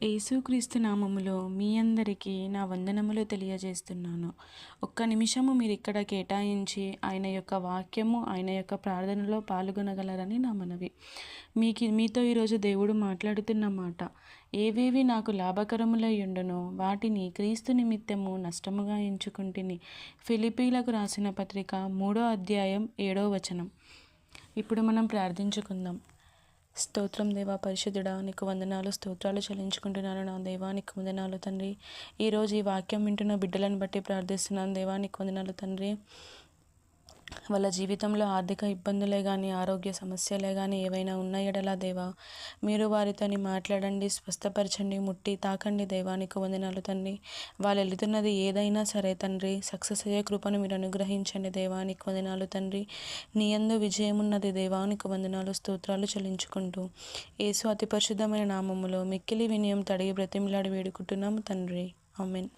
యేసుక్రీస్తు నామములో మీ అందరికీ నా వందనములు తెలియజేస్తున్నాను. ఒక్క నిమిషము మీరు ఇక్కడ కేటాయించి ఆయన యొక్క వాక్యము, ఆయన యొక్క ప్రార్థనలో పాల్గొనగలరని నా మనవి. మీతో ఈరోజు దేవుడు మాట్లాడుతున్న మాట, ఏవేవి నాకు లాభకరములై ఉండునో వాటిని క్రీస్తు నిమిత్తము నష్టముగా ఎంచుకుంటుని. ఫిలిప్పీలకు రాసిన పత్రిక 3వ అధ్యాయం 7వ వచనం. ఇప్పుడు మనం ప్రార్థించుకుందాం. స్తోత్రం దేవా, పరిశుద్ధుడా, నీకు వందనాలు, స్తోత్రాలు చెల్లించుకుంటున్నాను నా దేవా, నీకు వందనాలు తండ్రి. ఈరోజు ఈ వాక్యం వింటున్న బిడ్డలను బట్టి ప్రార్థిస్తున్నాను దేవా, నీకు వందనాలు తండ్రి. వాళ్ళ జీవితంలో ఆర్థిక ఇబ్బందులే కానీ, ఆరోగ్య సమస్యలే కానీ ఏవైనా ఉన్న ఎడలా దేవా, మీరు వారితోని మాట్లాడండి, స్వస్థపరచండి, ముట్టి తాకండి దేవా, నీకు వందనాలు తండ్రి. వాళ్ళు వెళుతున్నది ఏదైనా సరే తండ్రి, సక్సెస్ అయ్యే కృపను మీరు అనుగ్రహించండి దేవా, నీకు వందనాలు తండ్రి. నీ యందు విజయం ఉన్నది దేవా, నీకు వందనాలు, స్తోత్రాలు చెల్లించుకుంటూ యేసు అతి పరిశుద్ధమైన నామములో మిక్కిలి వినయం తడిగి బ్రతిమిలాడి వేడుకుంటున్నాము తండ్రి. ఆమేన్.